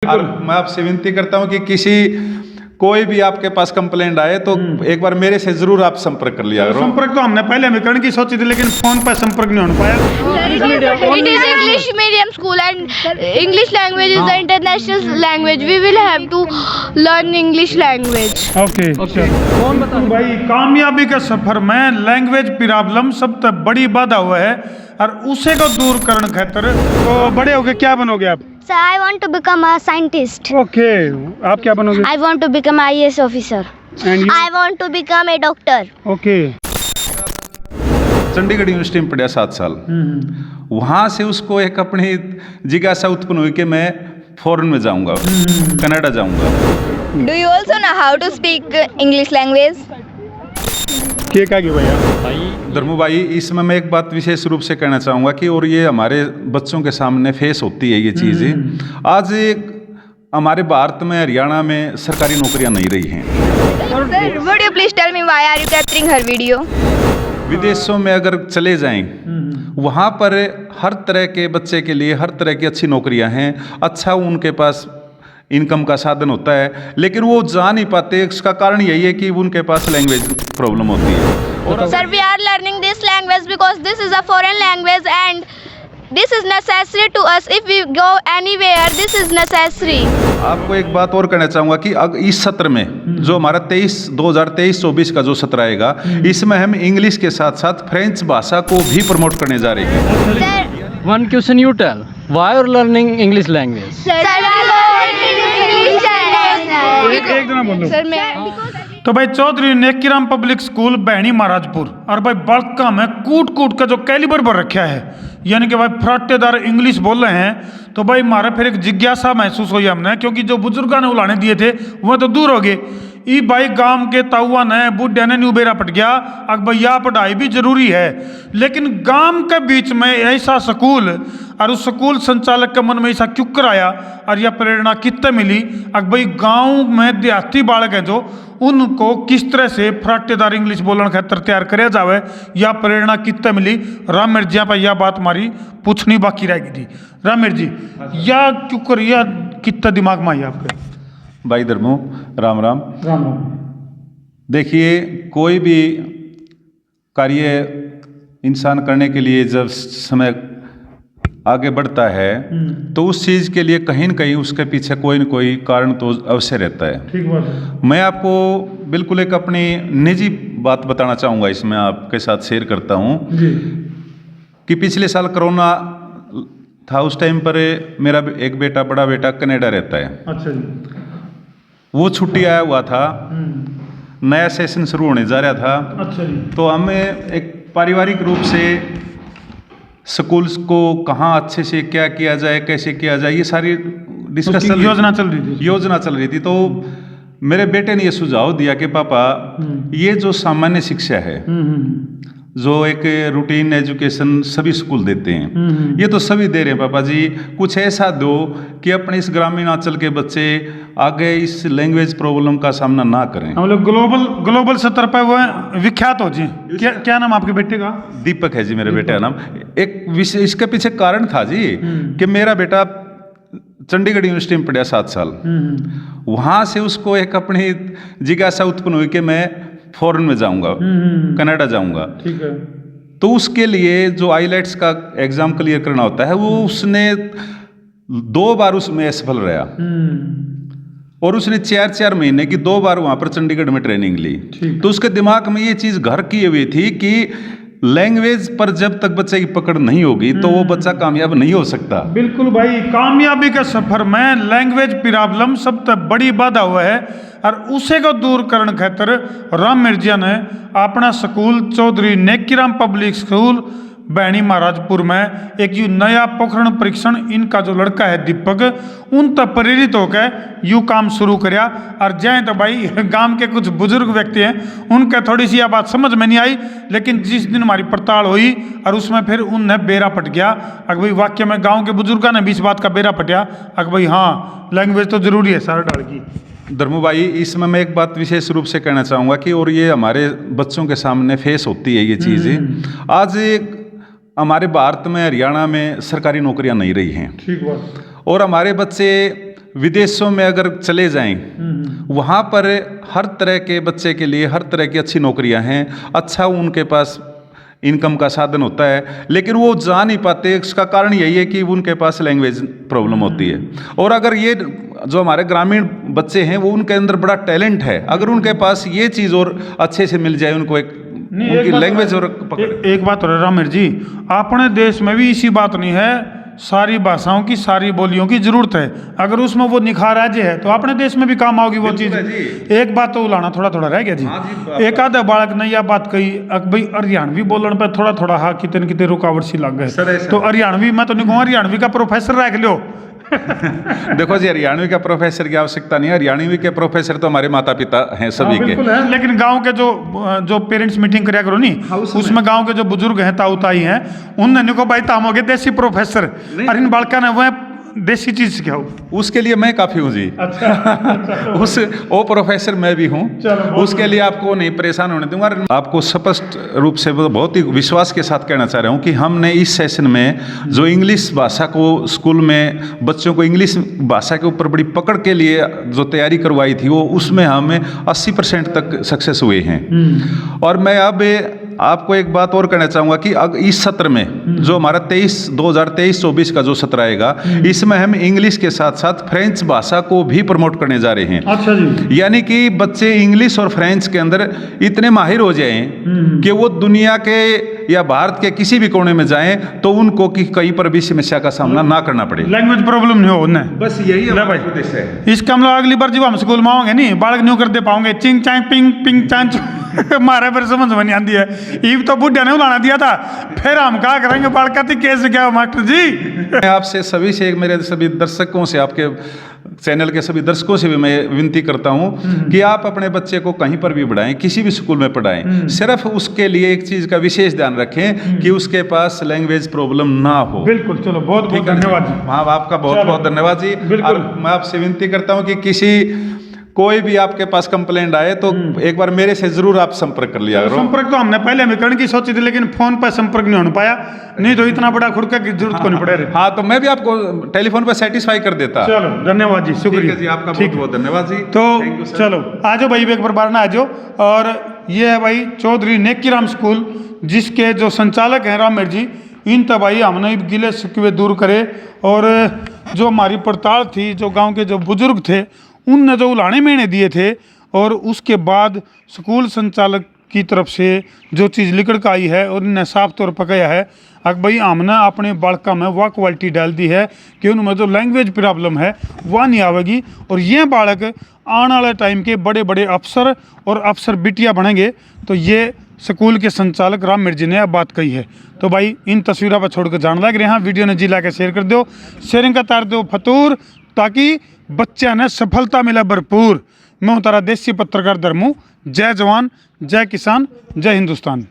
और मैं आपसे विनती करता हूं कि कोई भी आपके पास कंप्लेंट आए तो एक बार मेरे से जरूर आप संपर्क कर लिया करो। संपर्क तो हमने पहले में करने की सोची थी, लेकिन फोन पर संपर्क नहीं हो पाया। It is English medium school and English language is the international language. We will have to learn English language. Okay भाई, कामयाबी के सफर में लैंग्वेज प्रॉब्लम सबसे बड़ी बाधा हुआ है और उसे को दूर करने खातिर तो बड़े होके क्या बनोगे आप? Sir, I want to become a scientist. Okay, आप क्या बनोगे? I want to become IAS officer. And you? I want to become a doctor. Okay. Chandigarh university में पढ़ा 7 साल। वहाँ से उसको एक अपनी जिज्ञासा उत्पन्न हुई कि मैं फॉरेन में जाऊंगा, कनाडा जाऊंगा। Do you also know how to speak English language? क्या कहेंगे भैया? धर्मू भाई, इसमें मैं एक बात विशेष रूप से कहना चाहूँगा कि और ये हमारे बच्चों के सामने फेस होती है ये चीज़ें। आज हमारे भारत में, हरियाणा में सरकारी नौकरियां नहीं रही हैं। Sir, would you please tell me why are you capturing her video? विदेशों में अगर चले जाएं, वहाँ पर हर तरह के बच्चे के लिए हर तरह की अच्छी नौकरियां हैं, अच्छा उनके पास इनकम का साधन होता है, लेकिन वो जा नहीं पाते। इसका कारण यही है कि उनके पास लैंग्वेज प्रॉब्लम होती है। Sir, we are learning this language because this is a foreign language and this is necessary to us. If we go anywhere, this is necessary. आपको एक बात और कहना चाहूँगा कि इस सत्र में जो हमारा 2023-24 का जो सत्र आएगा, इसमें हम इंग्लिश के साथ साथ फ्रेंच भाषा को भी प्रमोट करने जा रहे हैं। Sir, One question you tell. Why are you learning English language? Sir, एक जना बोलो। Sir, मैं तो भाई चौधरी नेकीराम पब्लिक स्कूल बहनी महाराजपुर और भाई बड़का में कूट कूट का जो कैलिबर भर रखा है, यानी कि भाई फराटेदार इंग्लिश बोल रहे हैं, तो भाई हमारा फिर एक जिज्ञासा महसूस हुई हमने, क्योंकि जो बुजुर्गों ने उलाने दिए थे वह तो दूर हो गए। ई भाई गांव के ताऊआ ने बुढ़िया ने न्यू बेरा पट गया। अब भैया पढ़ाई भी जरूरी है, लेकिन गांव के बीच में ऐसा स्कूल और उस स्कूल संचालक के मन में ऐसा क्यों कराया और यह प्रेरणा कितने मिली? अब भाई गांव में देहाती बालक हैं जो, उनको किस तरह से फराटेदार इंग्लिश बोलने खातर तैयार कराया जावे, या प्रेरणा कितने मिली? रामेर जी पर यह बात हमारी पूछनी बाकी रह गई थी। रामेर जी, या क्यों कर, या कितना दिमाग में आई आपके? भाई धर्मो, राम राम। राम। देखिए, कोई भी कार्य इंसान करने के लिए जब समय आगे बढ़ता है तो उस चीज़ के लिए कहीं न कहीं उसके पीछे कोई न कोई कारण तो अवश्य रहता है। ठीक बात है। मैं आपको बिल्कुल एक अपनी निजी बात बताना चाहूँगा, इसमें आपके साथ शेयर करता हूँ कि पिछले साल कोरोना था, उस टाइम पर मेरा एक बेटा, बड़ा बेटा कनाडा रहता है। अच्छा जी। वो छुट्टी आया हुआ था, नया सेशन शुरू होने जा रहा था। अच्छा जी। तो हमें एक पारिवारिक रूप से स्कूल्स को कहाँ अच्छे से क्या किया जाए, कैसे किया जाए, ये सारी डिस्कशन योजना चल रही थी। तो मेरे बेटे ने ये सुझाव दिया कि पापा, ये जो सामान्य शिक्षा है, जो एक रूटीन एजुकेशन सभी स्कूल देते हैं, ये तो सभी दे रहे हैं पापा जी, कुछ ऐसा दो कि अपने इस ग्रामीण अंचल के बच्चे आगे इस लैंग्वेज प्रॉब्लम का सामना ना करें। हम लोग ग्लोबल स्तर पर वो विख्यात हो जी। क्या नाम आपके बेटे का? दीपक है जी मेरे बेटे का नाम। एक विषय इसके पीछे कारण था जी कि मेरा बेटा चंडीगढ़ यूनिवर्सिटी में पढ़ा 7 साल। वहाँ से उसको एक अपनी जिज्ञासा उत्पन्न हुई कि मैं फॉरेन में जाऊंगा, कनाडा जाऊंगा। ठीक है। तो उसके लिए जो आईलेट्स का एग्जाम क्लियर करना होता है, वो उसने 2 बार उसमें असफल रहा और उसने 4-4 महीने की 2 बार वहाँ पर चंडीगढ़ में ट्रेनिंग ली। तो उसके दिमाग में ये चीज़ घर की हुई थी कि लैंग्वेज पर जब तक बच्चे की पकड़ नहीं होगी तो वो बच्चा कामयाब नहीं हो सकता। बिल्कुल भाई, कामयाबी के सफर में लैंग्वेज प्रॉब्लम सबसे बड़ी बाधा हुआ है और उसे को दूर करने खातिर राम मिर्जा ने अपना school Chaudhary Nekiram public school Bahni Maharajpur में एक यू नया पोखरण परीक्षण, इनका जो लड़का है दीपक, उन तक प्रेरित होकर यू काम शुरू कराया। और जय तो भाई गांव के कुछ बुजुर्ग व्यक्ति हैं, उनका थोड़ी सी यह बात समझ में नहीं आई, लेकिन जिस दिन हमारी पड़ताल हुई और उसमें फिर उन्हें बेरा पट गया। अगर भाई वाक्य में गाँव के बुजुर्गों ने भी इस बात का बेरा पटिया, अगर भाई हाँ लैंग्वेज तो जरूरी है सारा डाल की। धर्मू भाई, इसमें मैं एक बात विशेष रूप से कहना चाहूँगा कि और ये हमारे बच्चों के सामने फेस होती है ये चीज़ें। आज हमारे भारत में, हरियाणा में सरकारी नौकरियां नहीं रही हैं। ठीक बात। और हमारे बच्चे विदेशों में अगर चले जाएं, वहाँ पर हर तरह के बच्चे के लिए हर तरह की अच्छी नौकरियाँ हैं, अच्छा उनके पास इनकम का साधन होता है, लेकिन वो जा नहीं पाते। इसका कारण यही है कि उनके पास लैंग्वेज प्रॉब्लम होती है। और अगर ये जो हमारे ग्रामीण बच्चे हैं वो उनके अंदर बड़ा टैलेंट है, अगर उनके पास ये चीज़ और अच्छे से मिल जाए, उनको उनकी लैंग्वेज और पकड़। एक बात हो रहा है रामेर जी, अपने देश में भी इसी बात नहीं है, सारी भाषाओं की सारी बोलियों की जरूरत है, अगर उसमें वो निखार आ जाए तो अपने देश में भी काम आओगी वो चीज़। एक बात तो उलाना थोड़ा थोड़ा रह गया जी। एक आधा बालक ने यह बात कही भाई हरियाणवी बोलने पे थोड़ा थोड़ा हाँ कितने कितने रुकावट सी लग गए, तो हरियाणवी मैं तो नहीं कहूँ हरियाणवी का प्रोफेसर रख लो। देखो जी, हरियाणवी का प्रोफेसर की आवश्यकता नहीं है, हरियाणवी के प्रोफेसर तो हमारे माता पिता हैं सभी के। है, लेकिन गांव के जो पेरेंट्स मीटिंग कराया करो नहीं, उसमें गांव के जो बुजुर्ग हैं ताऊ ताई हैं, उनने को भाई ताम हो गए देसी प्रोफेसर, और इन बालका ने वह देसी चीज सिखाओ। उसके लिए मैं काफ़ी हूँ जी। अच्छा। वो प्रोफेसर मैं भी हूँ, उसके लिए आपको नहीं परेशान होने दूंगा। आपको स्पष्ट रूप से बहुत ही विश्वास के साथ कहना चाह रहा हूँ कि हमने इस सेशन में जो इंग्लिश भाषा को स्कूल में बच्चों को इंग्लिश भाषा के ऊपर बड़ी पकड़ के लिए जो तैयारी करवाई थी, वो उसमें हमें 80% तक सक्सेस हुए हैं। और मैं अब आपको एक बात और कहना चाहूँगा कि इस सत्र में जो हमारा 2023-24 का जो सत्र आएगा, इसमें हम इंग्लिश के साथ साथ फ्रेंच भाषा को भी प्रमोट करने जा रहे हैं। अच्छा जी। यानी कि बच्चे इंग्लिश और फ्रेंच के अंदर इतने माहिर हो जाएं कि वो दुनिया के या भारत के किसी भी कोने में जाएं तो उनको कहीं पर भी समस्या का सामना ना करना पड़े, लैंग्वेज प्रॉब्लम नहीं हो उन्हें। बस यही हमारा उद्देश्य है। इसका हम लोग अगली बार जब हम स्कूल में आओगे नहीं, बालक नहीं कर दे पाओगे चिंग चांग पिंग पिंग चांच मारे पर समझ में नहीं आती है। ईव तो बुढ़िया ने उलाना दिया था, फिर हम क्या करेंगे बालका थी कैसे क्या मास्टर जी। मैं आपसे सभी से, मेरे सभी दर्शकों से, आपके चैनल के सभी दर्शकों से भी मैं विनती करता हूं कि आप अपने बच्चे को कहीं पर भी पढ़ाएं, किसी भी स्कूल में पढ़ाएं, सिर्फ उसके लिए एक चीज़ का विशेष ध्यान रखें कि उसके पास लैंग्वेज प्रॉब्लम ना हो। बिल्कुल, चलो बहुत बहुत धन्यवाद जी। हाँ, आपका बहुत बहुत धन्यवाद जी। और मैं आपसे विनती करता हूँ कि कोई भी आपके पास कंप्लेंट आए तो एक बार मेरे से जरूर आप संपर्क कर लिया करो। संपर्क तो हमने पहले में करने की सोची थी, लेकिन फोन पर संपर्क नहीं हो पाया, नहीं तो इतना बड़ा खुड़का की जरूरत को नहीं पड़े। हाँ, तो मैं भी आपको टेलीफोन पर सेटिस्फाई कर देता। चलो धन्यवाद जी, शुक्रिया जी, आपका बहुत बहुत धन्यवाद जी। तो चलो आ जाओ भाई, एक बार ना आ जाओ। और ये है भाई चौधरी नेकीराम स्कूल, जिसके जो संचालक हैं रामेर जी, इन तब भाई हमने गिले शिकवे दूर करे। और जो हमारी पड़ताल थी, जो गाँव के जो बुजुर्ग थे उनने जो उलाने मैंने दिए थे, और उसके बाद स्कूल संचालक की तरफ से जो चीज़ निकल कर आई है और इन्हें साफ तौर पर कहा है कि भाई हमने अपने बालका में वह क्वालिटी डाल दी है कि उनमें जो लैंग्वेज प्रॉब्लम है वह नहीं आवेगी, और ये बालक आने वाले टाइम के बड़े बड़े अफसर और अफसर बिटिया बनेंगे। तो ये स्कूल के संचालक रामेर जी ने अब बात कही है। तो भाई इन तस्वीरों पर छोड़कर जान लग रहे हैं, वीडियो ने जिला के शेयर कर दो, शेयरिंग का तार दो फतूर, ताकि बच्चा ने सफलता मिला भरपूर। मैं हूँ तारा देसी पत्रकार धर्मू। जय जवान, जय किसान, जय हिंदुस्तान।